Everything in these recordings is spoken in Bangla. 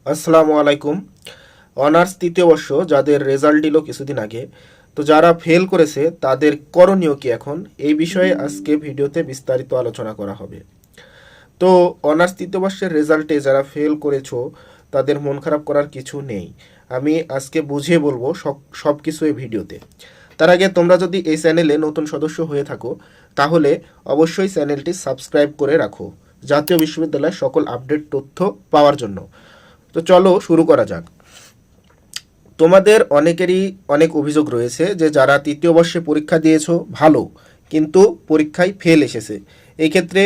আসসালামু আলাইকুম। অনার্স তৃতীয় বর্ষ যাদের রেজাল্ট দিল কিছুদিন আগে, তো যারা ফেল করেছে তাদের করণীয় কি এখন, এই বিষয়ে আজকে ভিডিওতে বিস্তারিত আলোচনা করা হবে। তো অনার্স তৃতীয় বর্ষের রেজাল্টে যারা ফেল করেছো তাদের মন খারাপ করার কিছু নেই। আমি আজকে বুঝিয়ে বলবো সব কিছু এই ভিডিওতে। তার আগে তোমরা যদি এই চ্যানেলে নতুন সদস্য হয়ে থাকো তাহলে অবশ্যই চ্যানেলটি সাবস্ক্রাইব করে রাখো জাতীয় বিশ্ববিদ্যালয়ের সকল আপডেট তথ্য পাওয়ার জন্য। তো চলো শুরু করা যাক। তোমাদের অনেকেরই অনেক অভিযোগ রয়েছে যে যারা তৃতীয় বর্ষে পরীক্ষা দিয়েছো ভালো, কিন্তু পরীক্ষায় ফেল এসেছে, এই ক্ষেত্রে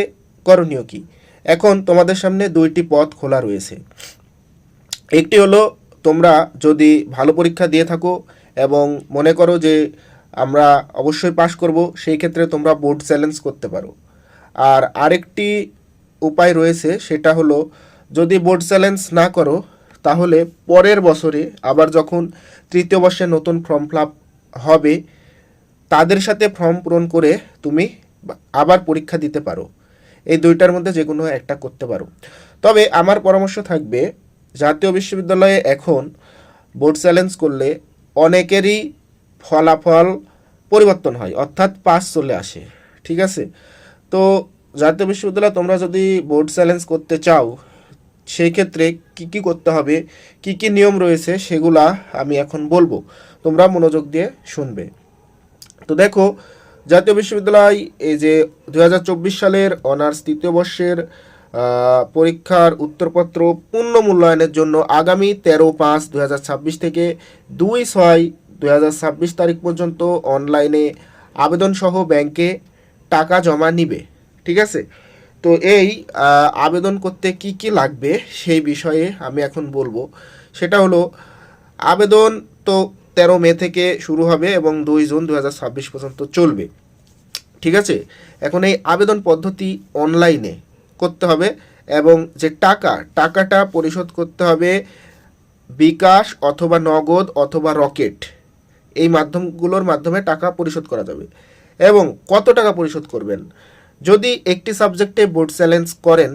করণীয় কি? এখন তোমাদের সামনে দুইটি পথ খোলা রয়েছে। একটি হলো, তোমরা যদি ভালো পরীক্ষা দিয়ে থাকো এবং মনে করো যে আমরা অবশ্যই পাশ করব, সেই ক্ষেত্রে তোমরা বোর্ড চ্যালেঞ্জ করতে পারো। আর আরেকটি উপায় রয়েছে, সেটা হলো যদি বোর্ড চ্যালেঞ্জ না করো তাহলে পরের বছরে আবার যখন তৃতীয় বর্ষে নতুন ফর্ম ফিল আপ হবে তাদের সাথে ফর্ম পূরণ করে তুমি আবার পরীক্ষা দিতে পারো। এই দুইটার মধ্যে যে কোনো একটা করতে পারো। তবে আমার পরামর্শ থাকবে, জাতীয় বিশ্ববিদ্যালয়ে এখন বোর্ড চ্যালেঞ্জ করলে অনেকেরই ফলাফল পরিবর্তন হয়, অর্থাৎ পাস চলে আসে। ঠিক আছে? তো জাতীয় বিশ্ববিদ্যালয়ে তোমরা যদি বোর্ড চ্যালেঞ্জ করতে চাও সেই ক্ষেত্রে কী কী করতে হবে, কী কী নিয়ম রয়েছে সেগুলা আমি এখন বলবো, তোমরা মনোযোগ দিয়ে শুনবে। তো দেখো, জাতীয় বিশ্ববিদ্যালয় এই যে 2024 সালের অনার্স তৃতীয় বর্ষের পরীক্ষার উত্তরপত্র পূর্ণ মূল্যায়নের জন্য আগামী 13/5/2026 থেকে 2/6/2026 তারিখ পর্যন্ত অনলাইনে আবেদনসহ ব্যাংকে টাকা জমা নিবে। ঠিক আছে? তো এই আবেদন করতে কি কি লাগবে সেই বিষয়ে আমি এখন বলবো। সেটা হলো, আবেদন তো 13 মে থেকে শুরু হবে এবং 2 জুন 2026 পর্যন্ত চলবে। ঠিক আছে? এখন এই আবেদন পদ্ধতি অনলাইনে করতে হবে এবং যে টাকাটা পরিশোধ করতে হবে বিকাশ অথবা নগদ অথবা রকেট, এই মাধ্যমগুলোর মাধ্যমে টাকা পরিশোধ করা যাবে। এবং কত টাকা পরিশোধ করবেন, যদি একটি সাবজেক্টে বোর্ড চ্যালেঞ্জ করেন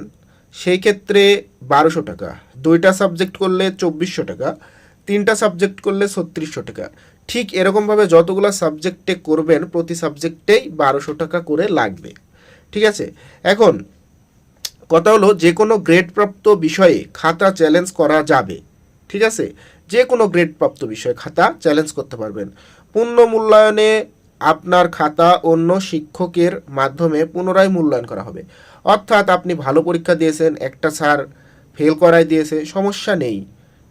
সেই ক্ষেত্রে 1200 টাকা, দুইটা সাবজেক্ট করলে 2400 টাকা, তিনটা সাবজেক্ট করলে 3600 টাকা। ঠিক এরকমভাবে যতগুলো সাবজেক্টে করবেন প্রতি সাবজেক্টেই 1200 টাকা করে লাগবে। ঠিক আছে? এখন কথা হলো, যে কোনো গ্রেডপ্রাপ্ত বিষয়ে খাতা চ্যালেঞ্জ করা যাবে। ঠিক আছে? যে কোনো গ্রেডপ্রাপ্ত বিষয়ে খাতা চ্যালেঞ্জ করতে পারবেন। পূর্ণ মূল্যায়নে আপনার খাতা অন্য শিক্ষকের মাধ্যমে পুনরায় মূল্যায়ন করা হবে। অর্থাৎ আপনি ভালো পরীক্ষা দিয়েছেন, একটা স্যার ফেল করাই দিয়েছে, সমস্যা নেই।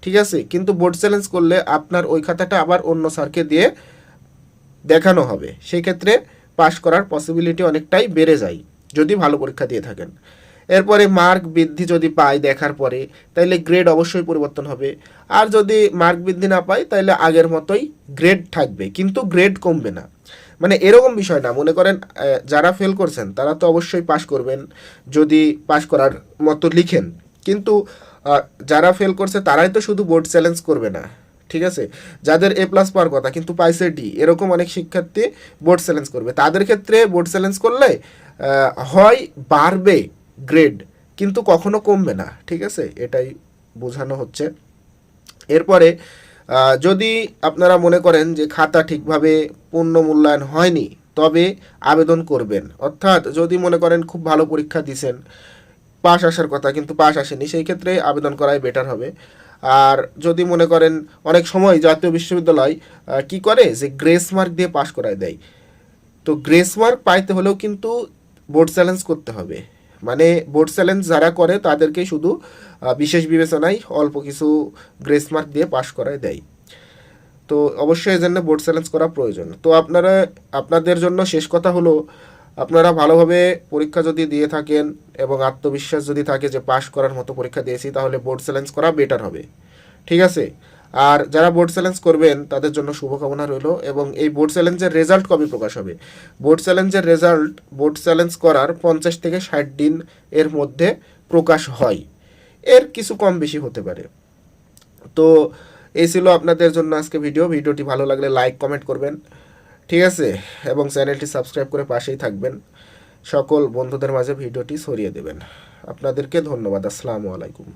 ঠিক আছে? কিন্তু বোর্ড চ্যালেঞ্জ করলে আপনার ওই খাতাটা আবার অন্য স্যারকে দিয়ে দেখানো হবে। সেই ক্ষেত্রে পাশ করার পসিবিলিটি অনেকটাই বেড়ে যায় যদি ভালো পরীক্ষা দিয়ে থাকেন। এরপরে মার্ক বৃদ্ধি যদি পায় দেখার পরে, তাইলে গ্রেড অবশ্যই পরিবর্তন হবে। আর যদি মার্ক বৃদ্ধি না পায় তাহলে আগের মতোই গ্রেড থাকবে, কিন্তু গ্রেড কমবে না। মানে এরকম বিষয় না, মনে করেন যারা ফেল করছেন তারা তো অবশ্যই পাশ করবেন যদি পাশ করার মতো লিখেন, কিন্তু যারা ফেল করছে তারাই তো শুধু বোর্ড চ্যালেঞ্জ করবে না। ঠিক আছে? যাদের A+ পাওয়ার কথা কিন্তু পাইছে D, এরকম অনেক শিক্ষার্থী বোর্ড চ্যালেঞ্জ করবে। তাদের ক্ষেত্রে বোর্ড চ্যালেঞ্জ করলে হয় বাড়বে গ্রেড, কিন্তু কখনো কমবে না। ঠিক আছে? এটাই বোঝানো হচ্ছে। এরপরে যদি আপনারা মনে করেন যে খাতা ঠিকভাবে পূর্ণ মূল্যায়ন হয়নি তবে আবেদন করবেন। অর্থাৎ যদি মনে করেন খুব ভালো পরীক্ষা দিছেন, পাশ আসার কথা কিন্তু পাশ আসেনি, সেই ক্ষেত্রে আবেদন করাই বেটার হবে। আর যদি মনে করেন, অনেক সময় জাতীয় বিশ্ববিদ্যালয় কি করে যে গ্রেস মার্ক দিয়ে পাশ করায় দেয়, তো গ্রেস মার্ক পাইতে হলেও কিন্তু বোর্ড চ্যালেঞ্জ করতে হবে। মানে বোর্ড চ্যালেঞ্জ যারা করে তাদেরকে শুধু বিশেষ বিবেচনায় অল্প কিছু গ্রেস মার্ক দিয়ে পাশ করায় দেয়। তো অবশ্যই এই জন্য বোর্ড চ্যালেঞ্জ করা প্রয়োজন। তো আপনাদের জন্য শেষ কথা হলো, আপনারা ভালোভাবে পরীক্ষা যদি দিয়ে থাকেন এবং আত্মবিশ্বাস যদি থাকে যে পাশ করার মতো পরীক্ষা দিয়েছি, তাহলে বোর্ড চ্যালেঞ্জ করা বেটার হবে। ঠিক আছে? আর যারা বোর্ড চ্যালেঞ্জ করবেন তাদের জন্য শুভকামনা রইল। এবং এই বোর্ড চ্যালেঞ্জের রেজাল্ট কবে প্রকাশ হবে? বোর্ড চ্যালেঞ্জ করার 50 থেকে 60 দিন এর মধ্যে প্রকাশ হয়, এর কিছু কম বেশি হতে পারে। তো এই ছিল আপনাদের জন্য আজকে ভিডিওটি ভালো লাগলে লাইক কমেন্ট করবেন। ঠিক আছে? এবং চ্যানেলটি সাবস্ক্রাইব করে পাশেই থাকবেন। সকল বন্ধুদের মাঝে ভিডিওটি ছড়িয়ে দেবেন। আপনাদেরকে ধন্যবাদ। আসসালামু আলাইকুম।